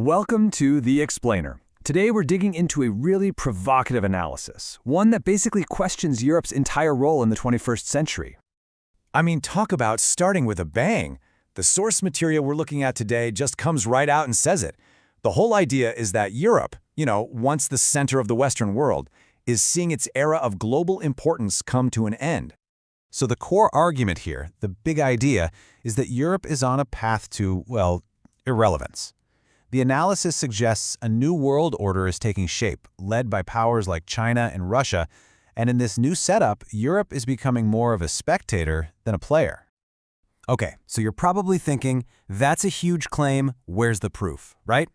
Welcome to The Explainer. Today we're digging into a really provocative analysis, one that basically questions Europe's entire role in the 21st century. I mean, talk about starting with a bang. The source material we're looking at today just comes right out and says it. The whole idea is that Europe, once the center of the Western world, is seeing its era of global importance come to an end. So the core argument here, the big idea, is that Europe is on a path to, irrelevance. The analysis suggests a new world order is taking shape, led by powers like China and Russia, and in this new setup, Europe is becoming more of a spectator than a player. Okay, so you're probably thinking, that's a huge claim, where's the proof, right?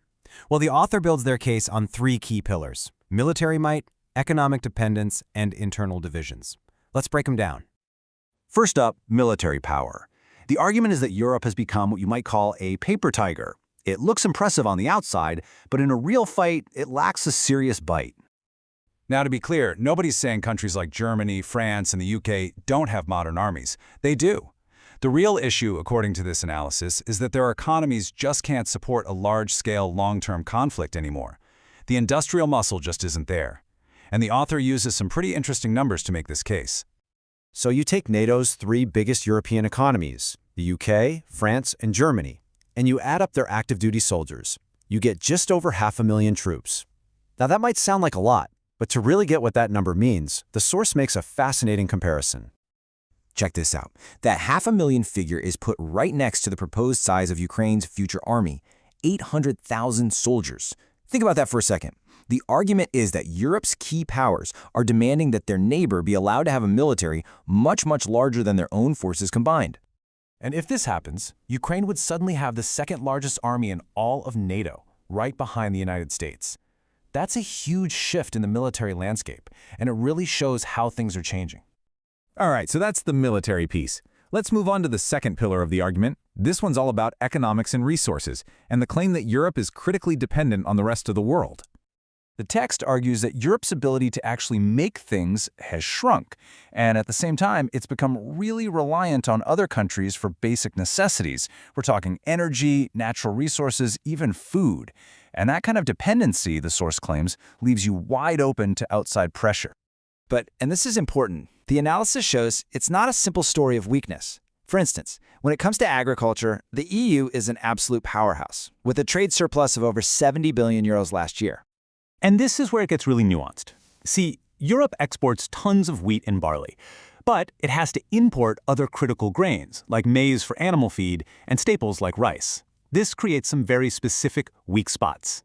Well, the author builds their case on three key pillars: military might, economic dependence, and internal divisions. Let's break them down. First up, military power. The argument is that Europe has become what you might call a paper tiger. It looks impressive on the outside, but in a real fight, it lacks a serious bite. Now, to be clear, nobody's saying countries like Germany, France, and the UK don't have modern armies. They do. The real issue, according to this analysis, is that their economies just can't support a large-scale, long-term conflict anymore. The industrial muscle just isn't there. And the author uses some pretty interesting numbers to make this case. So you take NATO's three biggest European economies, the UK, France, and Germany, and you add up their active-duty soldiers. You get just over 500,000 troops. Now that might sound like a lot, but to really get what that number means, the source makes a fascinating comparison. Check this out. That 500,000 figure is put right next to the proposed size of Ukraine's future army, 800,000 soldiers. Think about that for a second. The argument is that Europe's key powers are demanding that their neighbor be allowed to have a military much, much larger than their own forces combined. And if this happens, Ukraine would suddenly have the second largest army in all of NATO, right behind the United States. That's a huge shift in the military landscape, and it really shows how things are changing. All right, so that's the military piece. Let's move on to the second pillar of the argument. This one's all about economics and resources, and the claim that Europe is critically dependent on the rest of the world. The text argues that Europe's ability to actually make things has shrunk, and at the same time, it's become really reliant on other countries for basic necessities. We're talking energy, natural resources, even food. And that kind of dependency, the source claims, leaves you wide open to outside pressure. But, and this is important, the analysis shows it's not a simple story of weakness. For instance, when it comes to agriculture, the EU is an absolute powerhouse, with a trade surplus of over 70 billion euros last year. And this is where it gets really nuanced. See, Europe exports tons of wheat and barley, but it has to import other critical grains, like maize for animal feed and staples like rice. This creates some very specific weak spots.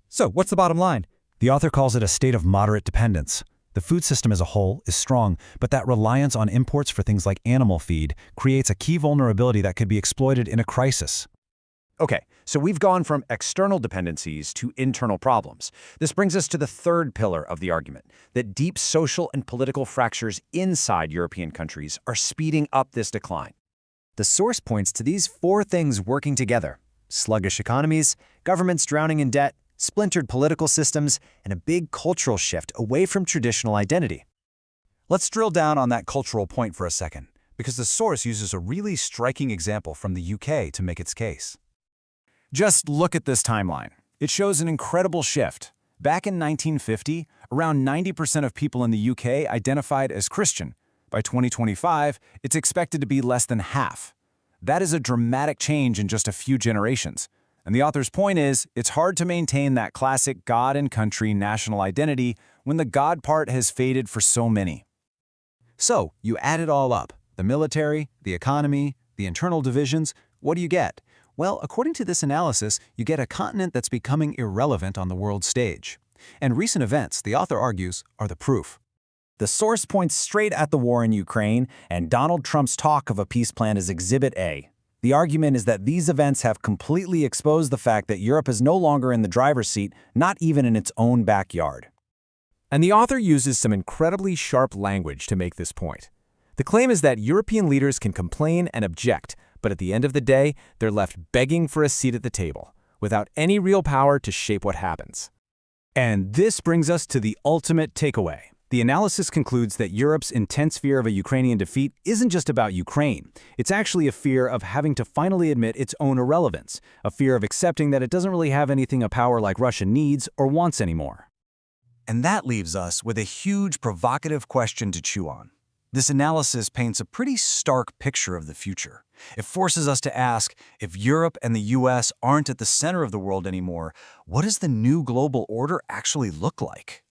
So what's the bottom line? The author calls it a state of moderate dependence. The food system as a whole is strong, but that reliance on imports for things like animal feed creates a key vulnerability that could be exploited in a crisis. Okay, so we've gone from external dependencies to internal problems. This brings us to the third pillar of the argument, that deep social and political fractures inside European countries are speeding up this decline. The source points to these four things working together: sluggish economies, governments drowning in debt, splintered political systems, and a big cultural shift away from traditional identity. Let's drill down on that cultural point for a second, because the source uses a really striking example from the UK to make its case. Just look at this timeline. It shows an incredible shift. Back in 1950, around 90% of people in the UK identified as Christian. By 2025, it's expected to be less than half. That is a dramatic change in just a few generations. And the author's point is, it's hard to maintain that classic God and country national identity when the God part has faded for so many. So you add it all up: the military, the economy, the internal divisions. What do you get? Well, according to this analysis, you get a continent that's becoming irrelevant on the world stage. And recent events, the author argues, are the proof. The source points straight at the war in Ukraine and Donald Trump's talk of a peace plan as Exhibit A. The argument is that these events have completely exposed the fact that Europe is no longer in the driver's seat, not even in its own backyard. And the author uses some incredibly sharp language to make this point. The claim is that European leaders can complain and object, but at the end of the day, they're left begging for a seat at the table, without any real power to shape what happens. And this brings us to the ultimate takeaway. The analysis concludes that Europe's intense fear of a Ukrainian defeat isn't just about Ukraine. It's actually a fear of having to finally admit its own irrelevance, a fear of accepting that it doesn't really have anything a power like Russia needs or wants anymore. And that leaves us with a huge provocative question to chew on. This analysis paints a pretty stark picture of the future. It forces us to ask, if Europe and the US aren't at the center of the world anymore, what does the new global order actually look like?